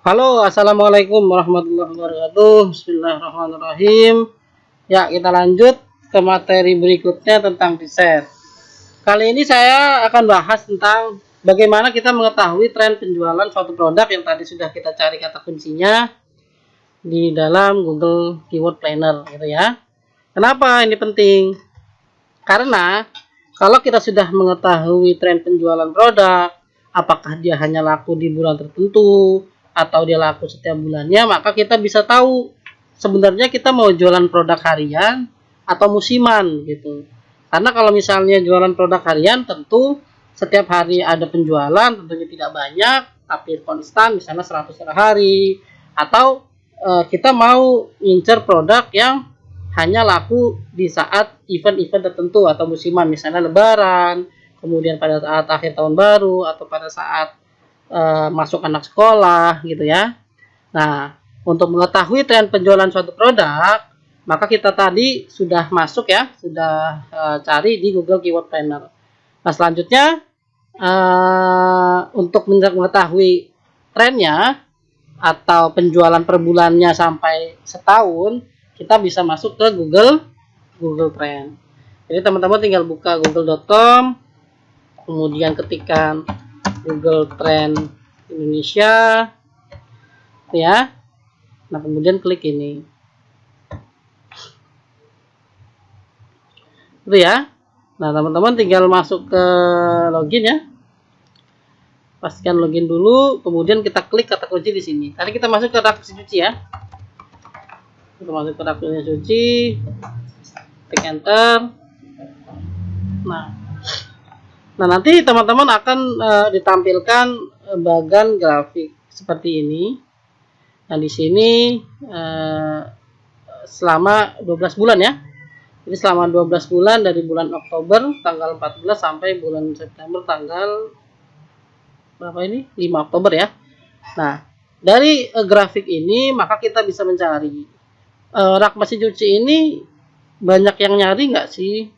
Halo, assalamualaikum warahmatullahi wabarakatuh. Bismillahirrahmanirrahim. Ya, kita lanjut ke materi berikutnya tentang riset. Kali ini saya akan bahas tentang bagaimana kita mengetahui tren penjualan suatu produk yang tadi sudah kita cari kata kuncinya di dalam Google Keyword Planner, gitu ya. Kenapa ini penting? Karena kalau kita sudah mengetahui tren penjualan produk, apakah dia hanya laku di bulan tertentu atau dia laku setiap bulannya, maka kita bisa tahu sebenarnya kita mau jualan produk harian atau musiman gitu. Karena kalau misalnya jualan produk harian, tentu setiap hari ada penjualan, tentunya tidak banyak, tapi konstan, misalnya 100 per hari. Atau kita mau ngincer produk yang hanya laku di saat event-event tertentu atau musiman, misalnya lebaran, kemudian pada saat akhir tahun baru, atau pada saat masuk anak sekolah gitu ya. Nah, untuk mengetahui tren penjualan suatu produk, maka kita tadi sudah masuk ya, sudah cari di Google Keyword Planner. Nah, selanjutnya untuk mengetahui trennya atau penjualan per bulannya sampai setahun, kita bisa masuk ke Google Trend. Jadi teman-teman tinggal buka google.com, kemudian ketikkan Google Trend Indonesia ya. Nah, kemudian klik ini. Itu ya. Nah, teman-teman tinggal masuk ke login ya. Pastikan login dulu, kemudian kita klik kata kunci di sini. Tadi kita masuk ke rak mesin cuci ya. Kita masuk ke rak mesin cuci. Klik enter. Nah, nanti teman-teman akan ditampilkan bagan grafik seperti ini. Nah, di sini selama 12 bulan ya. Jadi selama 12 bulan dari bulan Oktober tanggal 14 sampai bulan September tanggal berapa ini? 5 Oktober ya. Nah, dari grafik ini maka kita bisa mencari rak mesin cuci ini banyak yang nyari nggak sih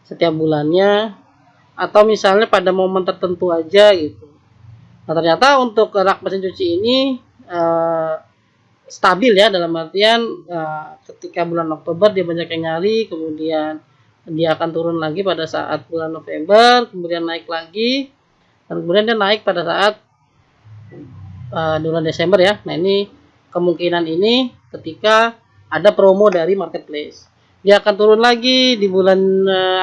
setiap bulannya, atau misalnya pada momen tertentu aja gitu. Nah, ternyata untuk rak mesin cuci ini stabil ya, dalam artian ketika bulan Oktober dia banyak yang nyari, kemudian dia akan turun lagi pada saat bulan November, kemudian naik lagi, dan kemudian dia naik pada saat bulan Desember ya. Nah, ini kemungkinan ini ketika ada promo dari marketplace. Dia akan turun lagi di bulan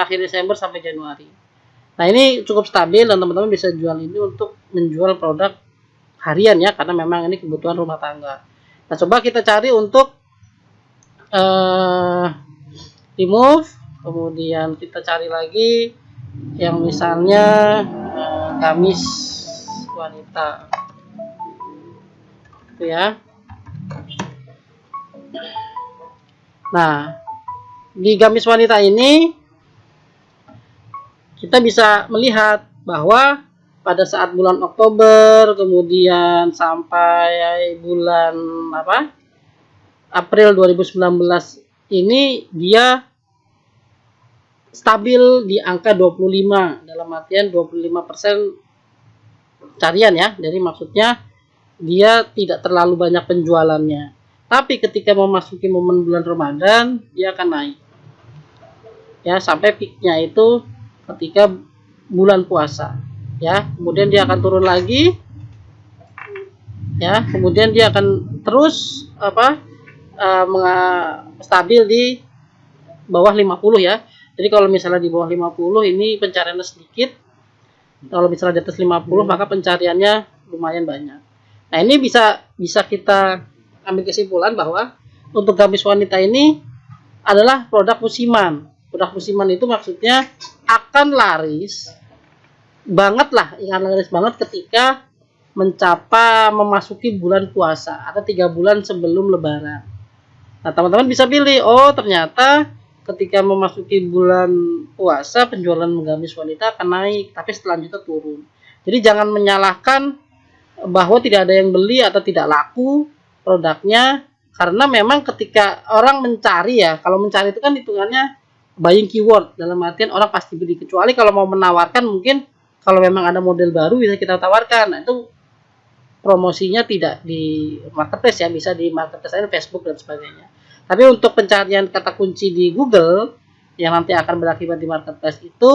akhir Desember sampai Januari. Nah, ini cukup stabil dan teman-teman bisa jual ini untuk menjual produk harian ya, karena memang ini kebutuhan rumah tangga. Nah, coba kita cari untuk remove, kemudian kita cari lagi yang misalnya gamis wanita. Itu ya. Nah, di gamis wanita ini kita bisa melihat bahwa pada saat bulan Oktober kemudian sampai bulan April 2019 ini dia stabil di angka 25, dalam artian 25% carian ya. Jadi maksudnya dia tidak terlalu banyak penjualannya. Tapi ketika memasuki momen bulan Ramadan, dia akan naik. Ya, sampai peaknya itu ketika bulan puasa. Ya, kemudian dia akan turun lagi. Ya, kemudian dia akan terus stabil di bawah 50 ya. Jadi kalau misalnya di bawah 50 ini pencariannya sedikit. Kalau misalnya di atas 50 maka pencariannya lumayan banyak. Nah, ini bisa kita ambil kesimpulan bahwa untuk gamis wanita ini adalah produk musiman. Produk musiman itu maksudnya akan laris banget lah, laris banget ketika memasuki bulan puasa atau 3 bulan sebelum lebaran. Nah, teman-teman bisa pilih, oh ternyata ketika memasuki bulan puasa penjualan gamis wanita akan naik, tapi selanjutnya turun. Jadi jangan menyalahkan bahwa tidak ada yang beli atau tidak laku produknya, karena memang ketika orang mencari ya, kalau mencari itu kan hitungannya buying keyword, dalam artian orang pasti beli, kecuali kalau mau menawarkan mungkin kalau memang ada model baru bisa kita tawarkan. Nah, itu promosinya tidak di marketplace ya, bisa di marketplace lain, Facebook dan sebagainya. Tapi untuk pencarian kata kunci di Google yang nanti akan berakibat di marketplace itu,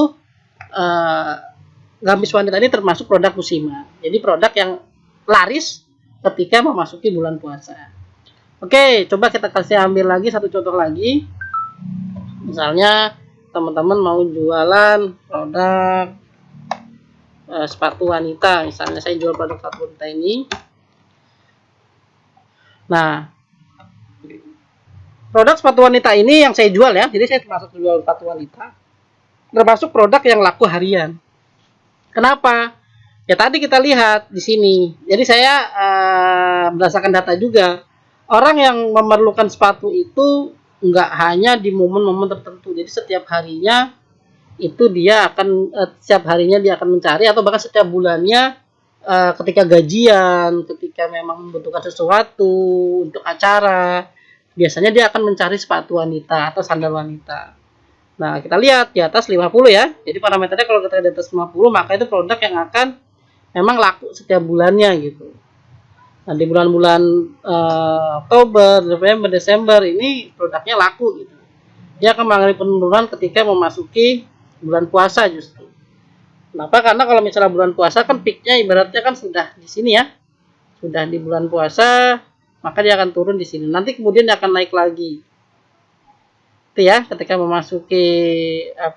gamis wanita ini termasuk produk musiman. Jadi produk yang laris ketika memasuki bulan puasa. Oke, coba kita kasih ambil lagi satu contoh lagi. Misalnya teman-teman mau jualan produk sepatu wanita, misalnya saya jual produk sepatu wanita ini. Nah, produk sepatu wanita ini yang saya jual ya, jadi saya termasuk jual sepatu wanita, termasuk produk yang laku harian. Kenapa? Ya tadi kita lihat di sini. Jadi saya berdasarkan data juga, orang yang memerlukan sepatu itu nggak hanya di momen-momen tertentu. Jadi setiap harinya itu dia akan mencari, atau bahkan setiap bulannya, ketika gajian, ketika memang membutuhkan sesuatu untuk acara, biasanya dia akan mencari sepatu wanita atau sandal wanita. Nah, kita lihat di atas 50 ya. Jadi parameternya kalau kita di atas 50, maka itu produk yang akan memang laku setiap bulannya gitu. Nah, di bulan-bulan Oktober, November, Desember ini produknya laku gitu. Dia akan mengalami penurunan ketika memasuki bulan puasa justru. Kenapa? Karena kalau misalnya bulan puasa kan peaknya ibaratnya kan sudah di sini ya. Sudah di bulan puasa, maka dia akan turun di sini. Nanti kemudian dia akan naik lagi. Itu ya, ketika memasuki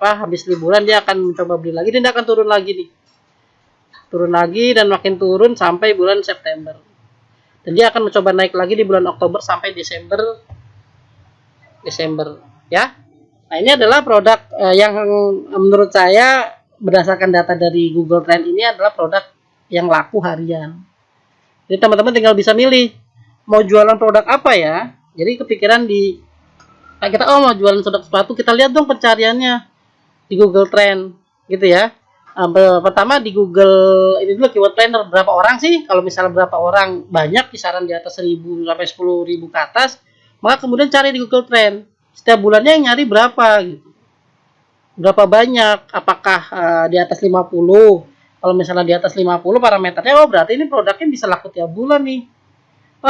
habis liburan dia akan mencoba beli lagi dan dia akan turun lagi nih. Turun lagi dan makin turun sampai bulan September. Dan dia akan mencoba naik lagi di bulan Oktober sampai Desember ya. Nah, ini adalah produk yang menurut saya berdasarkan data dari Google Trend ini adalah produk yang laku harian. Jadi teman-teman tinggal bisa milih mau jualan produk apa ya. Jadi kepikiran kita mau jualan produk sepatu, kita lihat dong pencariannya di Google Trend gitu ya. Pertama di Google ini dulu keyword planner, berapa orang sih? Kalau misalnya berapa orang banyak, kisaran di atas 1.000 sampai 10.000 ke atas, maka kemudian cari di Google Trend. Setiap bulannya yang nyari berapa gitu. Berapa banyak? Apakah di atas 50? Kalau misalnya di atas 50 parameternya, berarti ini produknya bisa laku tiap bulan nih.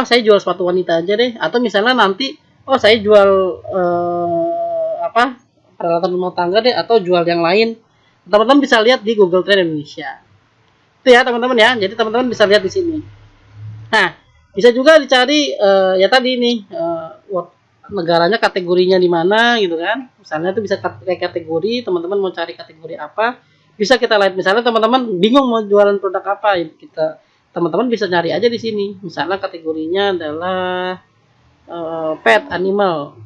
Saya jual sepatu wanita aja deh. Atau misalnya nanti saya jual peralatan rumah tangga deh, atau jual yang lain. Teman-teman bisa lihat di Google Trend Indonesia. Itu ya teman-teman ya. Jadi teman-teman bisa lihat di sini. Nah, bisa juga dicari ya tadi nih negaranya, kategorinya di mana gitu kan. Misalnya itu bisa pakai kategori, teman-teman mau cari kategori apa, bisa kita lihat. Misalnya teman-teman bingung mau jualan produk apa, teman-teman bisa cari aja di sini. Misalnya kategorinya adalah pet animal.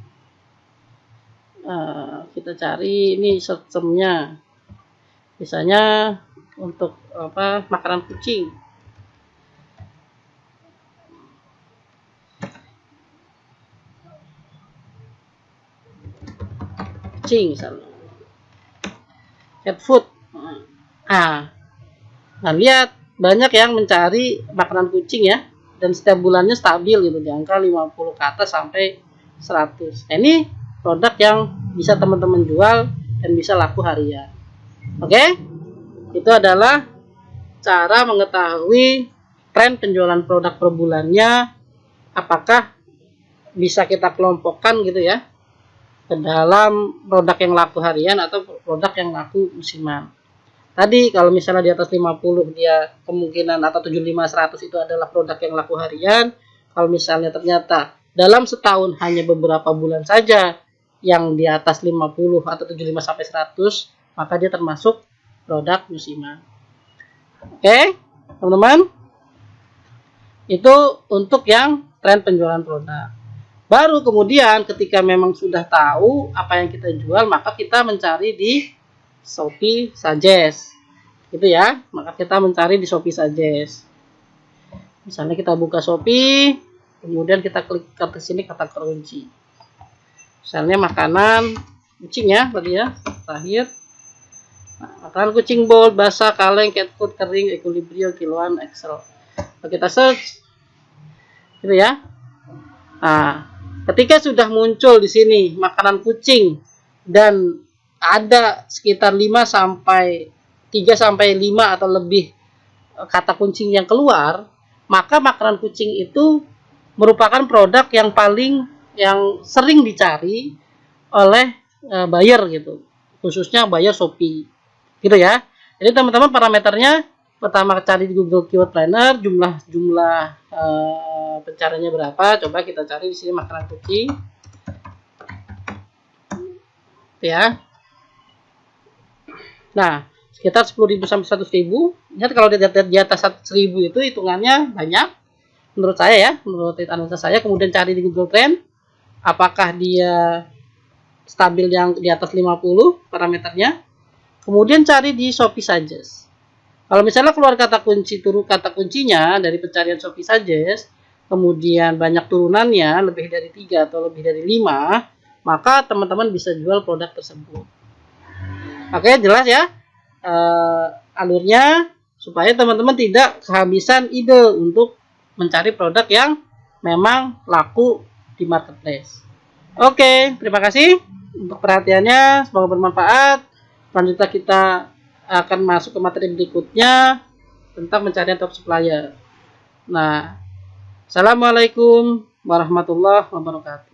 Kita cari ini search-nya. Misalnya untuk makanan kucing. Misalnya cat food. Nah, lihat banyak yang mencari makanan kucing ya, dan setiap bulannya stabil gitu di angka 50 ke atas sampai 100. Nah, ini produk yang bisa teman-teman jual dan bisa laku harian. Oke? Itu adalah cara mengetahui tren penjualan produk per bulannya, apakah bisa kita kelompokkan gitu ya ke dalam produk yang laku harian atau produk yang laku musiman. Tadi kalau misalnya di atas 50 dia kemungkinan, atau 75-100 itu adalah produk yang laku harian. Kalau misalnya ternyata dalam setahun hanya beberapa bulan saja yang di atas 50 atau 75 sampai 100, maka dia termasuk produk musiman. Oke, teman-teman. Itu untuk yang tren penjualan produk. Baru kemudian ketika memang sudah tahu apa yang kita jual, maka kita mencari di Shopee Suggest. Gitu ya. Maka kita mencari di Shopee Suggest. Misalnya kita buka Shopee, kemudian kita klik ke sini kata kunci. Misalnya makanan kucing ya, tadi ya, terakhir. Makanan kucing bold, basah, kaleng, cat food, kering, equilibrium, kiloan, excel. Kita search. Gitu ya. Nah, ketika sudah muncul di sini makanan kucing dan ada sekitar 3 sampai 5 atau lebih kata kunci yang keluar, maka makanan kucing itu merupakan produk yang sering dicari oleh buyer gitu, khususnya buyer Shopee gitu ya. Jadi teman-teman parameternya, pertama cari di Google Keyword Planner jumlah pencariannya berapa. Coba kita cari di sini makanan kucing ya. Nah, sekitar 10.000 sampai 100.000. Lihat kalau di atas 100.000 itu hitungannya banyak menurut saya ya, menurut analisa saya. Kemudian cari di Google Trend apakah dia stabil yang di atas 50 parameternya. Kemudian cari di Shopee Suggest. Kalau misalnya keluar kata kuncinya dari pencarian Shopee Suggest, kemudian banyak turunannya lebih dari 3 atau lebih dari 5, maka teman-teman bisa jual produk tersebut. Oke, jelas ya alurnya, supaya teman-teman tidak kehabisan ide untuk mencari produk yang memang laku di marketplace. Oke, terima kasih untuk perhatiannya, semoga bermanfaat. Selanjutnya kita akan masuk ke materi berikutnya tentang pencarian top supplier. Nah, assalamualaikum warahmatullahi wabarakatuh.